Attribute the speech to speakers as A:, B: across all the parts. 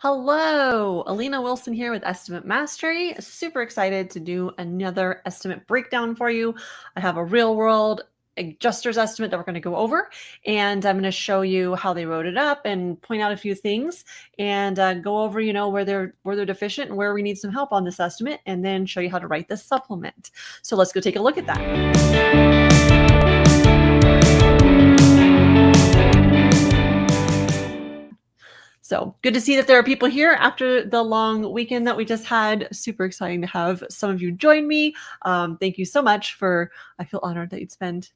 A: Hello, Alena Wilson here with Estimate Mastery. Super excited to do another estimate breakdown for you. I have a real world adjuster's estimate that we're going to go over, and I'm going to show you how they wrote it up and point out a few things and go over, where they're deficient and where we need some help on this estimate, and then show you how to write this supplement. So let's go take a look at that. So good to see that there are people here after the long weekend that we just had. Super exciting to have some of you join me. Thank you so much I feel honored that you'd spend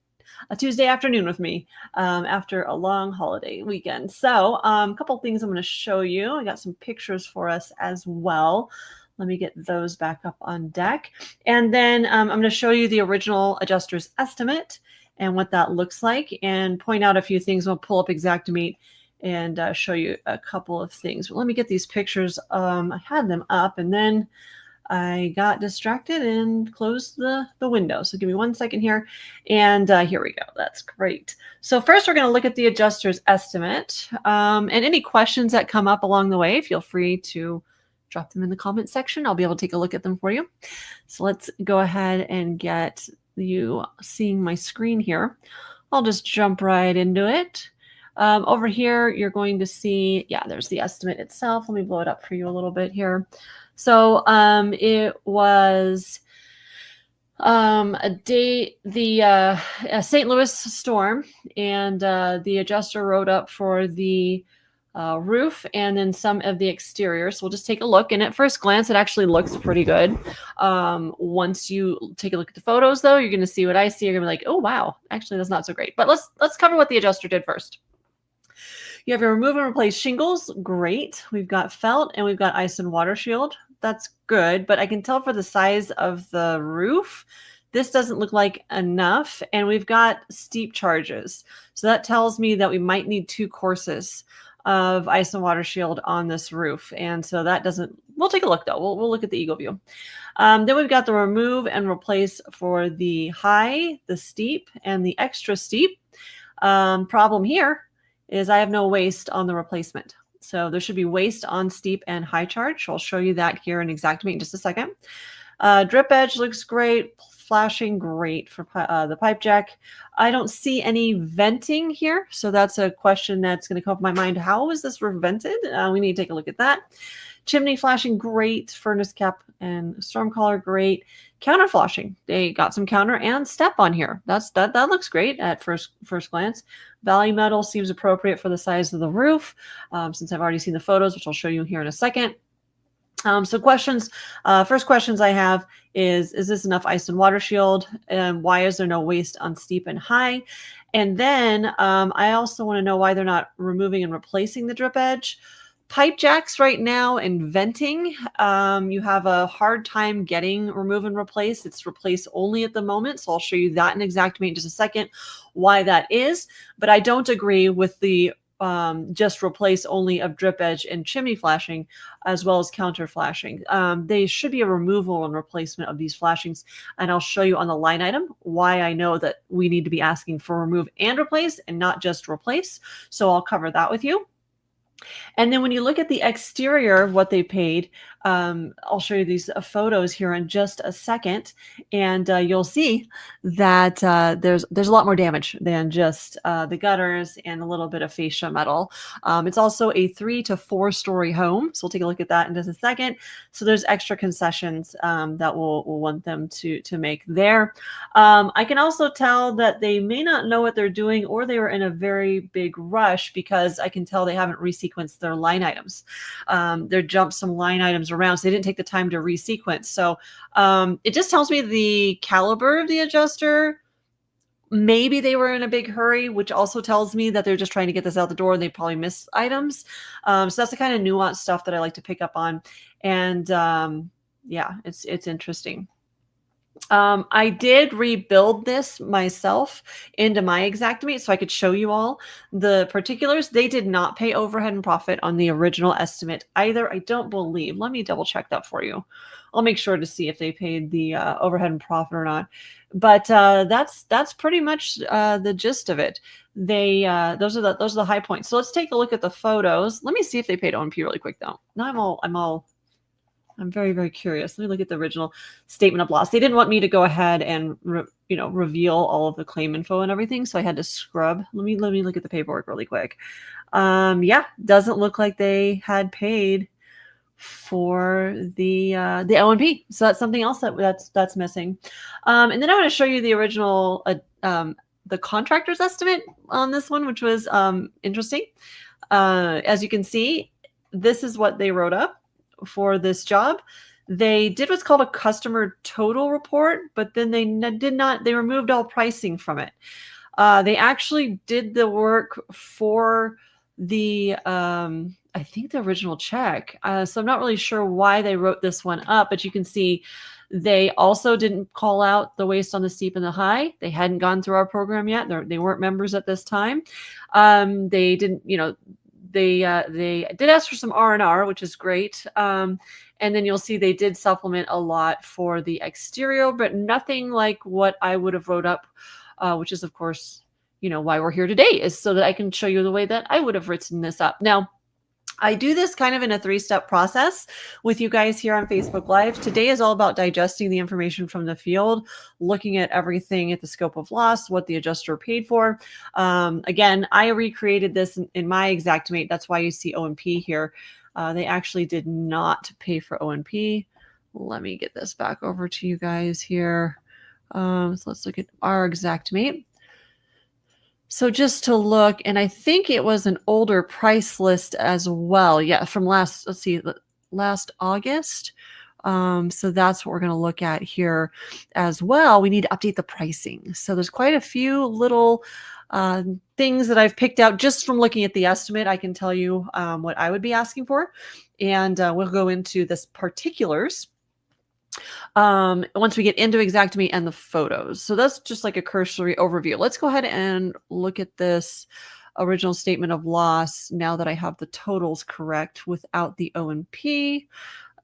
A: a Tuesday afternoon with me after a long holiday weekend. So a couple things I'm going to show you. I got some pictures for us as well. Let me get those back up on deck. And then I'm going to show you the original adjuster's estimate and what that looks like and point out a few things. We'll pull up Xactimate and show you a couple of things. But let me get these pictures. I had them up and then I got distracted and closed the window. So give me 1 second here. And here we go. That's great. So first we're going to look at the adjuster's estimate. And any questions that come up along the way, feel free to drop them in the comment section. I'll be able to take a look at them for you. So let's go ahead and get you seeing my screen here. I'll just jump right into it. Over here, you're going to see, there's the estimate itself. Let me blow it up for you a little bit here. So it was a St. Louis storm, and the adjuster wrote up for the roof and then some of the exterior. So we'll just take a look. And at first glance, it actually looks pretty good. Once you take a look at the photos, though, you're going to see what I see. You're going to be like, oh, wow, actually, that's not so great. But let's cover what the adjuster did first. You have your remove and replace shingles. Great. We've got felt and we've got ice and water shield. That's good. But I can tell for the size of the roof, this doesn't look like enough. And we've got steep charges. So that tells me that we might need 2 courses of ice and water shield on this roof. And so that doesn't, we'll take a look though. We'll look at the Eagle view. Then we've got the remove and replace for the high, the steep, and the extra steep. Problem here is I have no waste on the replacement. So there should be waste on steep and high charge. I'll show you that here in Xactimate in just a second. Drip edge looks great. Flashing, great for the pipe jack. I don't see any venting here. So that's a question that's going to come up in my mind. How is this roof vented? We need to take a look at that. Chimney flashing, great. Furnace cap and storm collar, great. Counter flashing, they got some counter and step on here. That looks great at first glance. Valley metal seems appropriate for the size of the roof, since I've already seen the photos, which I'll show you here in a second. So questions, first questions I have is this enough ice and water shield? And why is there no waste on steep and high? And then I also want to know why they're not removing and replacing the drip edge. Pipe jacks right now and venting, you have a hard time getting remove and replace. It's replace only at the moment. So I'll show you that in Xactimate in just a second, why that is. But I don't agree with the just replace only of drip edge and chimney flashing, as well as counter flashing. They should be a removal and replacement of these flashings. And I'll show you on the line item why I know that we need to be asking for remove and replace and not just replace. So I'll cover that with you. And then when you look at the exterior of what they paid, I'll show you these photos here in just a second, and you'll see that there's a lot more damage than just the gutters and a little bit of fascia metal. It's also a 3 to 4 story home, so we'll take a look at that in just a second. So there's extra concessions that we'll want them to make there. I can also tell that they may not know what they're doing, or they were in a very big rush, because I can tell they haven't resequenced their line items. They jumped some line items around, so they didn't take the time to resequence. So it just tells me the caliber of the adjuster. Maybe they were in a big hurry, which also tells me that they're just trying to get this out the door and they probably missed items. So that's the kind of nuanced stuff that I like to pick up on. And yeah, it's interesting. I did rebuild this myself into my Xactimate so I could show you all the particulars. They did not pay overhead and profit on the original estimate either, I don't believe. Let me double check that for you. I'll make sure to see if they paid the overhead and profit or not. But that's pretty much the gist of it. They those are the high points. So let's take a look at the photos. Let me see if they paid O&P really quick though. Now I'm very, very curious. Let me look at the original statement of loss. They didn't want me to go ahead and reveal all of the claim info and everything, so I had to scrub. Let me look at the paperwork really quick. Yeah, doesn't look like they had paid for the O&P. So that's something else that's missing. And then I want to show you the original the contractor's estimate on this one, which was interesting. As you can see, this is what they wrote up for this job. They did what's called a customer total report, but then they removed all pricing from it. They actually did the work for the I think the original check. So I'm not really sure why they wrote this one up, but you can see they also didn't call out the waste on the steep and the high. They hadn't gone through our program yet. They weren't members at this time. They didn't, they did ask for some R&R, which is great. And then you'll see they did supplement a lot for the exterior, but nothing like what I would have wrote up, which is, of course, why we're here today, is so that I can show you the way that I would have written this up. Now, I do this kind of in a 3-step process with you guys here on Facebook Live. Today is all about digesting the information from the field, looking at everything at the scope of loss, what the adjuster paid for. Again, I recreated this in my Xactimate. That's why you see O&P here. They actually did not pay for O&P. Let me get this back over to you guys here. So let's look at our Xactimate. So just to look, and I think it was an older price list as well. Yeah, from last August. So that's what we're going to look at here as well. We need to update the pricing. So there's quite a few little things that I've picked out just from looking at the estimate. I can tell you what I would be asking for, and we'll go into this particulars once we get into Xactimate and the photos. So that's just like a cursory overview. Let's go ahead and look at this original statement of loss now that I have the totals correct without the O&P,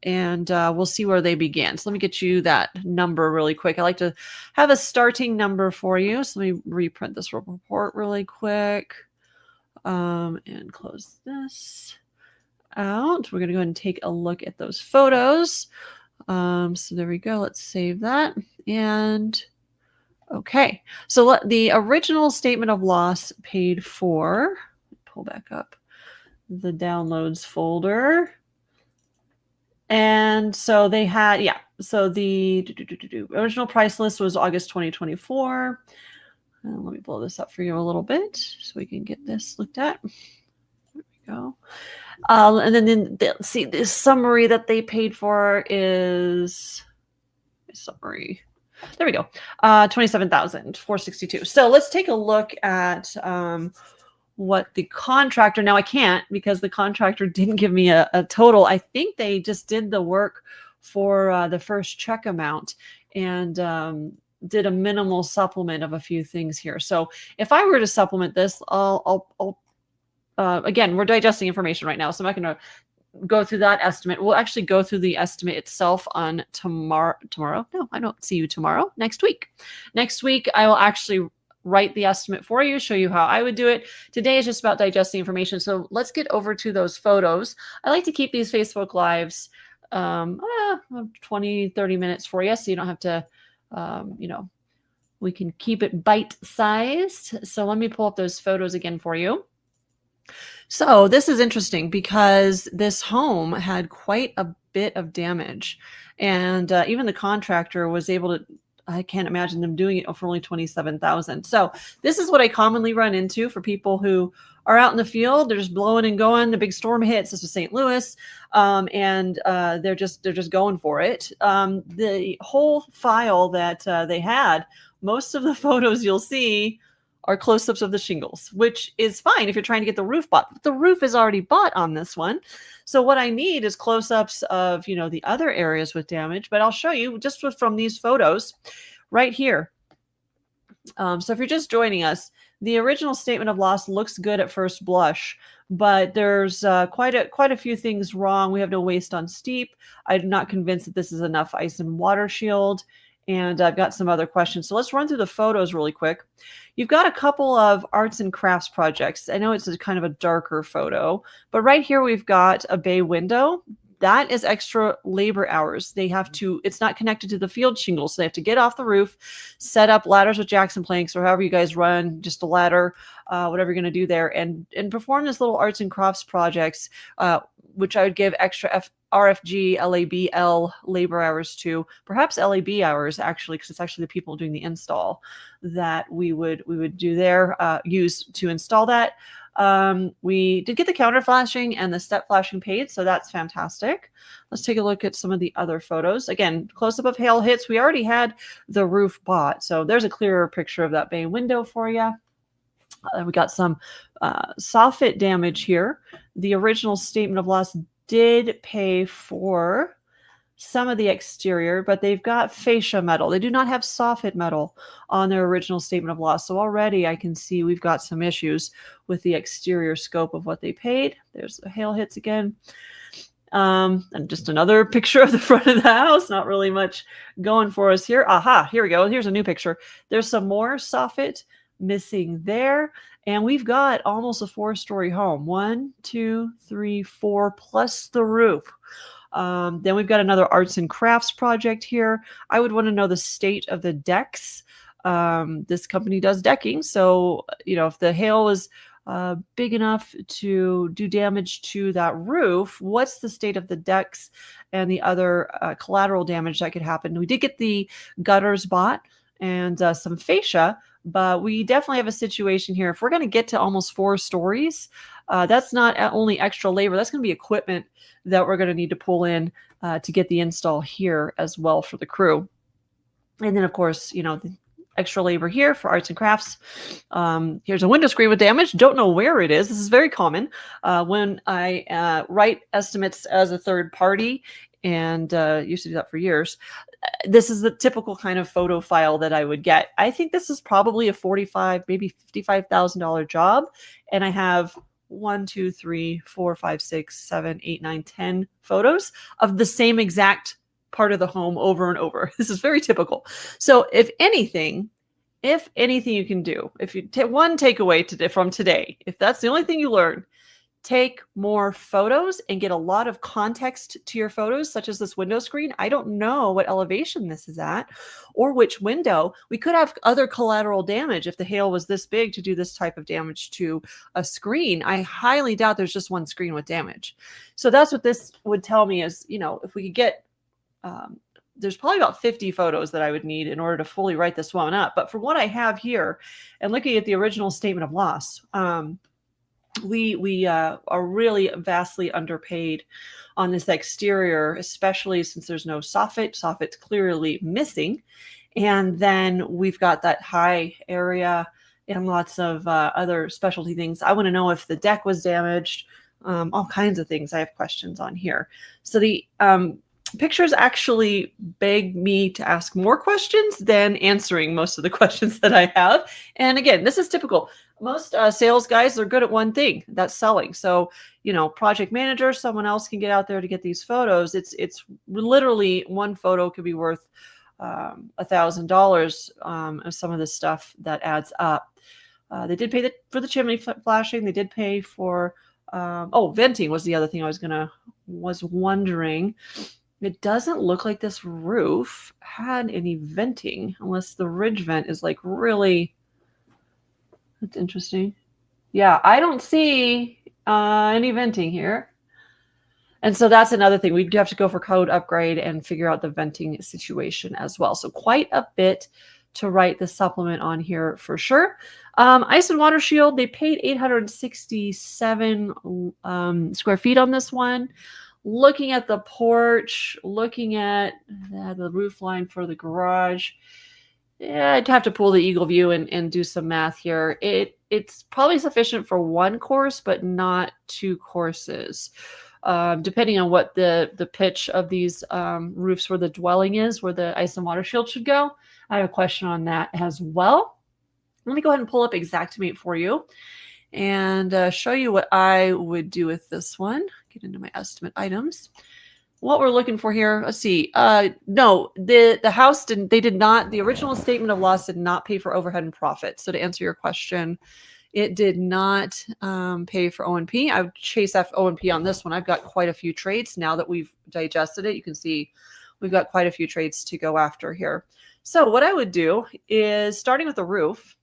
A: and we'll see where they began. So let me get you that number really quick. I like to have a starting number for you. So let me reprint this report really quick and close this out. We're going to go ahead and take a look at those photos. So there we go. Let's save that. And okay. So the original statement of loss paid for, pull back up the downloads folder. And so they had, so the original price list was August 2024. Let me blow this up for you a little bit so we can get this looked at. There we go. And then see, the summary that they paid for is summary. There we go. $27,462. So let's take a look at what the contractor. Now I can't because the contractor didn't give me a total. I think they just did the work for the first check amount and did a minimal supplement of a few things here. So if I were to supplement this, I'll again, we're digesting information right now, so I'm not going to go through that estimate. We'll actually go through the estimate itself on tomorrow. No, I don't see you tomorrow. Next week. Next week, I will actually write the estimate for you, show you how I would do it. Today is just about digesting information. So let's get over to those photos. I like to keep these Facebook Lives 20, 30 minutes for you, so you don't have to, we can keep it bite-sized. So let me pull up those photos again for you. So this is interesting because this home had quite a bit of damage, and even the contractor was able to, I can't imagine them doing it for only $27,000. So this is what I commonly run into for people who are out in the field. They're just blowing and going. The big storm hits. This was St. Louis, and they're just going for it. The whole file that they had, most of the photos you'll see are close-ups of the shingles, which is fine if you're trying to get the roof bought. But the roof is already bought on this one. So what I need is close-ups of, the other areas with damage, but I'll show you just from these photos right here. So if you're just joining us, the original statement of loss looks good at first blush, but there's quite a few things wrong. We have no waste on steep. I'm not convinced that this is enough ice and water shield. And I've got some other questions. So let's run through the photos really quick. You've got a couple of arts and crafts projects. I know it's a kind of a darker photo, but right here we've got a bay window. That is extra labor hours. They have to, it's not connected to the field shingle, so they have to get off the roof, set up ladders with Jackson planks, or however you guys run, just a ladder, whatever you're going to do there, and perform this little arts and crafts projects, which I would give extra RFG, LABL labor hours to, perhaps LAB hours actually, because it's actually the people doing the install that we would do there, use to install that. We did get the counter flashing and the step flashing paid, so that's fantastic. Let's take a look at some of the other photos. Again, close-up of hail hits. We already had the roof bought, so there's a clearer picture of that bay window for you. We got some soffit damage here. The original statement of loss did pay for some of the exterior, but they've got fascia metal. They do not have soffit metal on their original statement of loss. So already I can see we've got some issues with the exterior scope of what they paid. There's the hail hits again. And just another picture of the front of the house. Not really much going for us here. Aha, here we go. Here's a new picture. There's some more soffit missing there. And we've got almost a 4-story home. 1, 2, 3, 4, plus the roof. Then we've got another arts and crafts project here. I would want to know the state of the decks. This company does decking. So, you know, if the hail is big enough to do damage to that roof, what's the state of the decks and the other collateral damage that could happen? We did get the gutters bought and some fascia, but we definitely have a situation here. If we're going to get to almost 4 stories, that's not only extra labor, that's going to be equipment that we're going to need to pull in to get the install here as well for the crew. And then, of course, you know, the extra labor here for arts and crafts. Here's a window screen with damage. Don't know where it is. This is very common when I write estimates as a third party, and used to do that for years. This is the typical kind of photo file that I would get. I think this is probably a $45,000, maybe $55,000 job. And I have 1, 2, 3, 4, 5, 6, 7, 8, 9, 10 photos of the same exact part of the home over and over. This is very typical. So if anything you can do, if you take one takeaway from today, if that's the only thing you learn, take more photos and get a lot of context to your photos, such as this window screen. I don't know what elevation this is at or which window. We could have other collateral damage if the hail was this big to do this type of damage to a screen. I highly doubt there's just one screen with damage. So that's what this would tell me is, you know, if we could get, there's probably about 50 photos that I would need in order to fully write this one up. But from what I have here and looking at the original statement of loss, we are really vastly underpaid on this exterior, especially since there's no soffit. Soffit's clearly missing. And then we've got that high area and lots of other specialty things. I want to know if the deck was damaged, all kinds of things I have questions on here. So the pictures actually beg me to ask more questions than answering most of the questions that I have. And again, this is typical. Most sales guys are good at one thing, that's selling. So, you know, project manager, someone else can get out there to get these photos. It's literally one photo could be worth $1,000 of some of this stuff that adds up. They did pay for the chimney flashing. They did pay for, venting was the other thing I was wondering. It doesn't look like this roof had any venting unless the ridge vent is like really... That's interesting. Yeah, I don't see any venting here. And so that's another thing. We do have to go for code upgrade and figure out the venting situation as well. So quite a bit to write the supplement on here for sure. Ice and water shield, they paid 867 square feet on this one. Looking at the porch, looking at the roof line for the garage, yeah, I'd have to pull the Eagle View and do some math here. It's probably sufficient for one course, but not 2 courses, depending on what the pitch of these roofs where the dwelling is, where the ice and water shield should go. I have a question on that as well. Let me go ahead and pull up Xactimate for you and show you what I would do with this one. Get into my estimate items. what we're looking for here, let's see. No, the house the original statement of loss did not pay for overhead and profit. So to answer your question, it did not pay for O&P. I would chase after O&P on this one. I've got quite a few trades now that we've digested it. You can see we've got quite a few trades to go after here. So what I would do is, starting with the roof,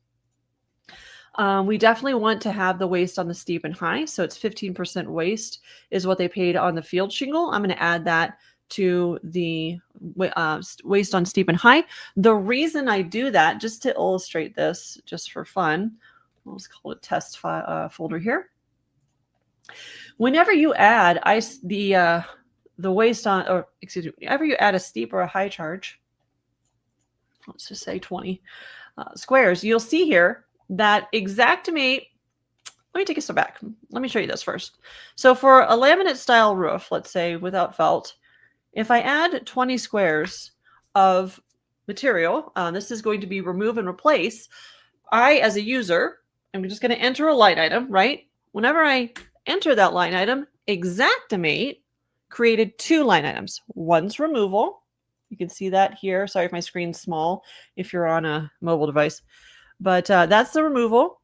A: we definitely want to have the waste on the steep and high. So it's 15% waste is what they paid on the field shingle. I'm going to add that to the waste on steep and high. The reason I do that, just to illustrate this, just for fun, let's call it test folder here. Whenever you add the waste on, or excuse me, whenever you add a steep or a high charge, let's just say 20 squares, you'll see here that Xactimate. Let me take a step back. Let me show you this first. So for a laminate style roof, let's say without felt, if I add 20 squares of material, this is going to be remove and replace. I, as a user, I'm just going to enter a line item, right? Whenever I enter that line item, Xactimate created 2 line items. One's removal. You can see that here. Sorry if my screen's small if you're on a mobile device. But that's the removal.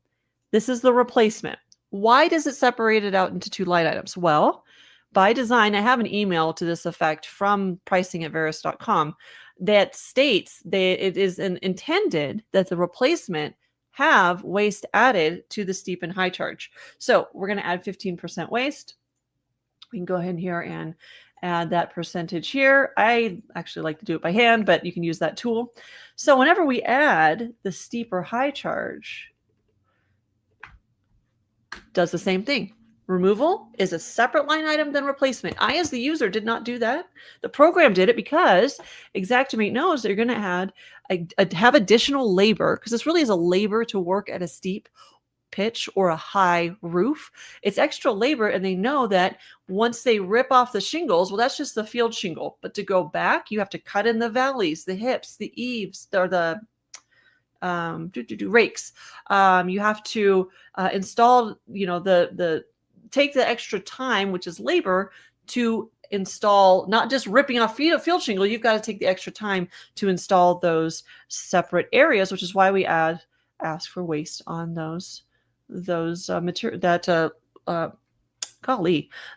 A: This is the replacement. Why does it separate it out into 2 line items? Well, by design, I have an email to this effect from pricing@veris.com that states that it is intended that the replacement have waste added to the steep and high charge. So we're going to add 15% waste. We can go ahead here and add that percentage here. I actually like to do it by hand, but you can use that tool. So whenever we add the steep or high charge, does the same thing. Removal is a separate line item than replacement. I, as the user, did not do that. The program did it because Xactimate knows that you're going to have additional labor, because this really is a labor to work at a steep pitch or a high roof. It's extra labor, and they know that once they rip off the shingles, well, that's just the field shingle. But to go back, you have to cut in the valleys, the hips, the eaves, or the rakes. You have to install, take the extra time, which is labor, to install, not just ripping off field shingle. You've got to take the extra time to install those separate areas, which is why we ask for waste on those material,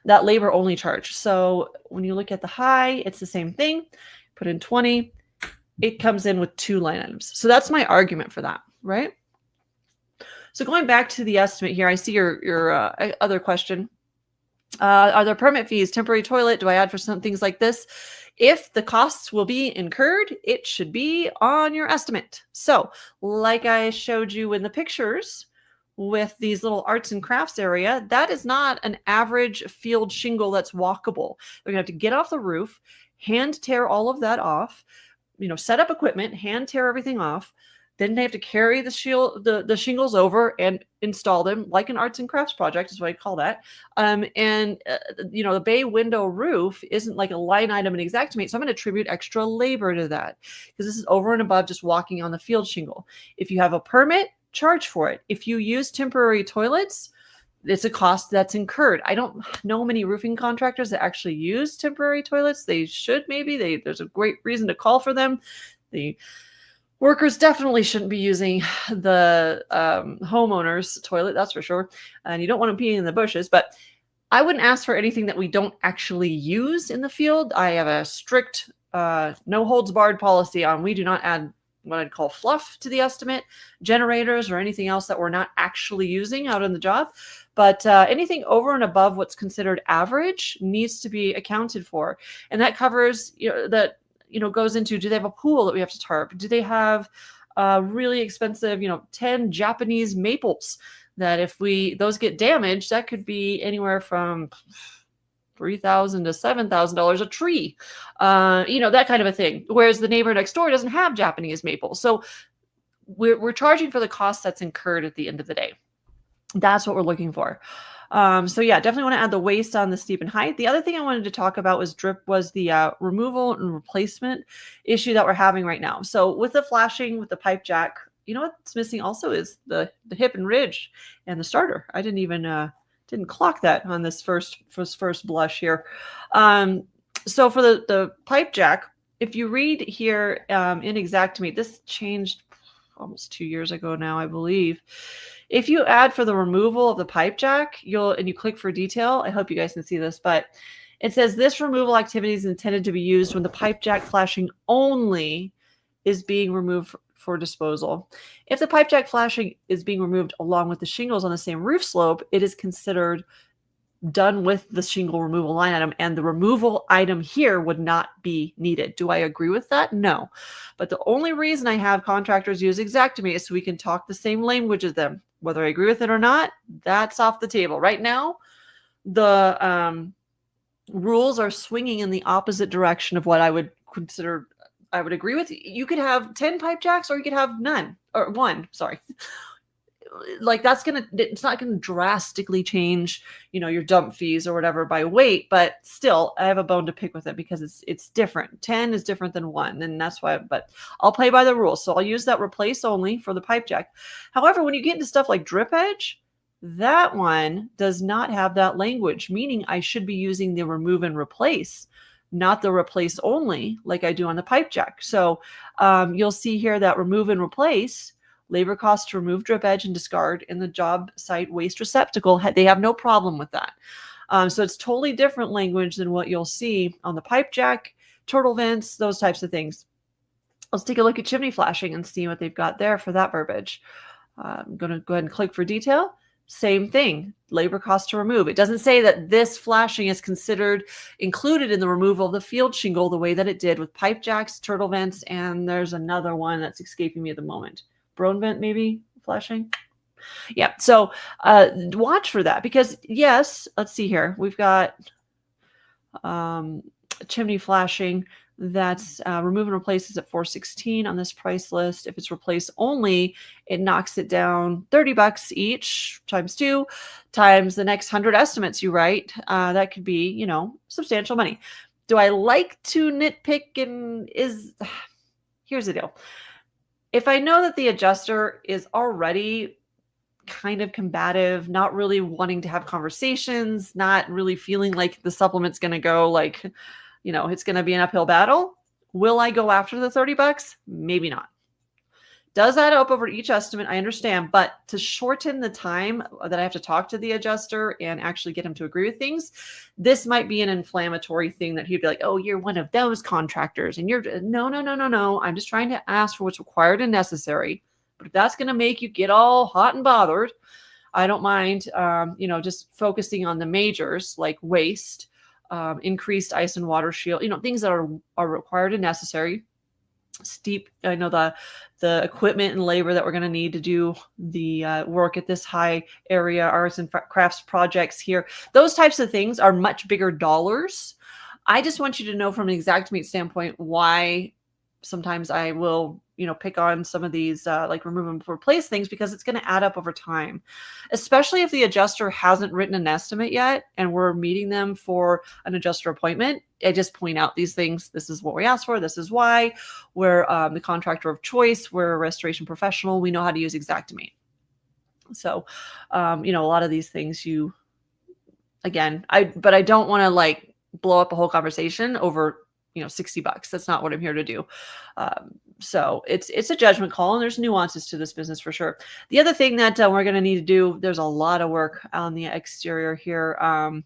A: that labor only charge. So when you look at the high, it's the same thing. Put in 20, it comes in with 2 line items. So that's my argument for that, right? So going back to the estimate here, I see your other question. Are there permit fees, temporary toilet? Do I add for some things like this? If the costs will be incurred, it should be on your estimate. So like I showed you in the pictures with these little arts and crafts area, that is not an average field shingle that's walkable. They're gonna have to get off the roof, hand tear all of that off, set up equipment, hand tear everything off. Then they have to carry the shingles over and install them, like an arts and crafts project is what I call that. The bay window roof isn't like a line item in Xactimate, so I'm going to attribute extra labor to that, because this is over and above just walking on the field shingle. If you have a permit, charge for it. If you use temporary toilets, it's a cost that's incurred. I don't know many roofing contractors that actually use temporary toilets. They should, maybe. There's a great reason to call for them. The workers definitely shouldn't be using the homeowner's toilet, that's for sure. And you don't want to pee in the bushes, but I wouldn't ask for anything that we don't actually use in the field. I have a strict no holds barred policy on, we do not add what I'd call fluff to the estimate, generators or anything else that we're not actually using out on the job. But anything over and above what's considered average needs to be accounted for. And that covers, goes into, do they have a pool that we have to tarp? Do they have really expensive, 10 Japanese maples that if those get damaged, that could be anywhere from $3,000 to $7,000 a tree, that kind of a thing. Whereas the neighbor next door doesn't have Japanese maple. So we're charging for the cost that's incurred at the end of the day. That's what we're looking for. So yeah, definitely want to add the waste on the steep and height. The other thing I wanted to talk about was the removal and replacement issue that we're having right now. So with the flashing, with the pipe jack, what's missing also is the hip and ridge and the starter. I didn't even didn't clock that on this first blush here. So for the pipe jack, if you read here in Xactimate, this changed almost 2 years ago now, I believe. If you add for the removal of the pipe jack, and you click for detail, I hope you guys can see this, but it says this removal activity is intended to be used when the pipe jack flashing only is being removed for disposal. If the pipe jack flashing is being removed along with the shingles on the same roof slope, it is considered done with the shingle removal line item, and the removal item here would not be needed. Do I agree with that? No. But the only reason I have contractors use Xactimate is so we can talk the same language as them. Whether I agree with it or not, that's off the table. Right now, the rules are swinging in the opposite direction of what I would consider. I would agree with. You could have 10 pipe jacks, or you could have none, or one. Sorry. Like it's not gonna drastically change, your dump fees or whatever by weight, but still, I have a bone to pick with it because it's different. 10 is different than 1, and that's why. But I'll play by the rules, so I'll use that replace only for the pipe jack. However, when you get into stuff like drip edge, that one does not have that language, meaning I should be using the remove and replace, not the replace only like I do on the pipe jack. So you'll see here that remove and replace. Labor costs to remove drip edge and discard in the job site waste receptacle. They have no problem with that. So it's totally different language than what you'll see on the pipe jack, turtle vents, those types of things. Let's take a look at chimney flashing and see what they've got there for that verbiage. I'm going to go ahead and click for detail. Same thing, labor cost to remove. It doesn't say that this flashing is considered included in the removal of the field shingle the way that it did with pipe jacks, turtle vents, and there's another one that's escaping me at the moment. Brone vent maybe flashing. Yeah. So watch for that, because yes, let's see here. We've got chimney flashing that's remove and replace is at $416 on this price list. If it's replace only, it knocks it down $30 each times 2 times the next 100 estimates you write. That could be, substantial money. Do I like to nitpick? And here's the deal. If I know that the adjuster is already kind of combative, not really wanting to have conversations, not really feeling like the supplement's going to go it's going to be an uphill battle, will I go after the $30? Maybe not. Does add up over each estimate, I understand, but to shorten the time that I have to talk to the adjuster and actually get him to agree with things, this might be an inflammatory thing that he'd be like, oh, you're one of those contractors, and you're no. I'm just trying to ask for what's required and necessary. But if that's going to make you get all hot and bothered, I don't mind, just focusing on the majors like waste, increased ice and water shield, things that are required and necessary. Steep, I know the equipment and labor that we're going to need to do the work at this high area arts and crafts projects here. Those types of things are much bigger dollars. I just want you to know from an Xactimate standpoint why sometimes I will, pick on some of these like remove and replace things, because it's going to add up over time, especially if the adjuster hasn't written an estimate yet and we're meeting them for an adjuster appointment. I just point out these things. This is what we asked for. This is why. We're the contractor of choice. We're a restoration professional. We know how to use Xactimate. So, a lot of these things but I don't want to blow up a whole conversation over $60. That's not what I'm here to do. So it's a judgment call, and there's nuances to this business for sure. The other thing that we're going to need to do, there's a lot of work on the exterior here. I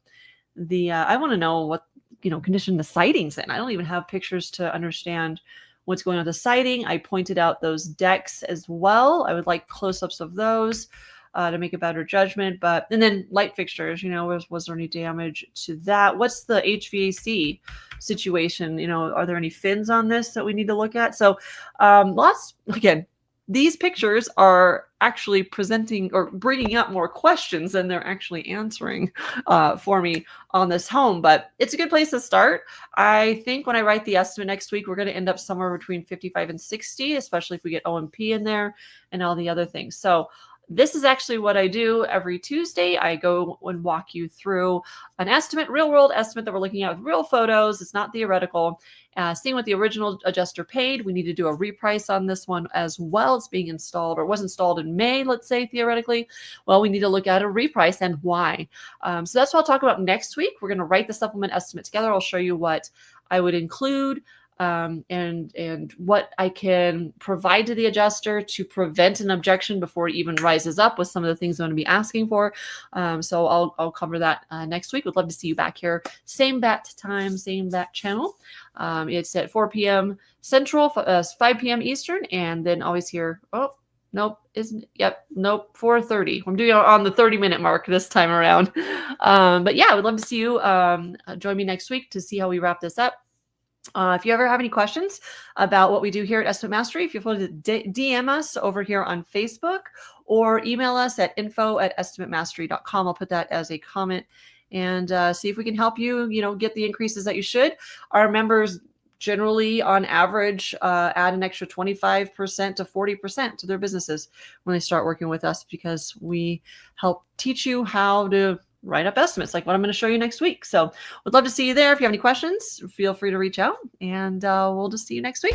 A: want to know what condition the siding's in. I don't even have pictures to understand what's going on with the siding. I pointed out those decks as well. I would like close-ups of those to make a better judgment. And then light fixtures, was there any damage to that? What's the HVAC situation? Are there any fins on this that we need to look at? So again, these pictures are actually presenting or bringing up more questions than they're actually answering for me on this home, but it's a good place to start. I think when I write the estimate next week, we're going to end up somewhere between 55 and 60, especially if we get OMP in there and all the other things. So This is actually what I do every Tuesday. I go and walk you through an estimate, real world estimate that we're looking at with real photos. It's not theoretical. Seeing what the original adjuster paid. We need to do a reprice on this one as well. It's being installed, or was installed in May, let's say, theoretically. Well, we need to look at a reprice and why. So that's what I'll talk about next week. We're going to write the supplement estimate together. I'll show you what I would include, and what I can provide to the adjuster to prevent an objection before it even rises up with some of the things I'm going to be asking for. So I'll cover that next week. Would love to see you back here. Same bat time, same bat channel. It's at 4 p.m. Central, 5 p.m. Eastern, and then always here. Oh, nope, isn't it? Yep, nope, 4:30. I'm doing it on the 30-minute mark this time around. But yeah, I would love to see you. Join me next week to see how we wrap this up. If you ever have any questions about what we do here at Estimate Mastery, feel free to DM us over here on Facebook or email us at info@estimatemastery.com. I'll put that as a comment and see if we can help you, get the increases that you should. Our members generally, on average, add an extra 25% to 40% to their businesses when they start working with us, because we help teach you how to write up estimates like what I'm going to show you next week. So would love to see you there. If you have any questions, feel free to reach out, and we'll just see you next week.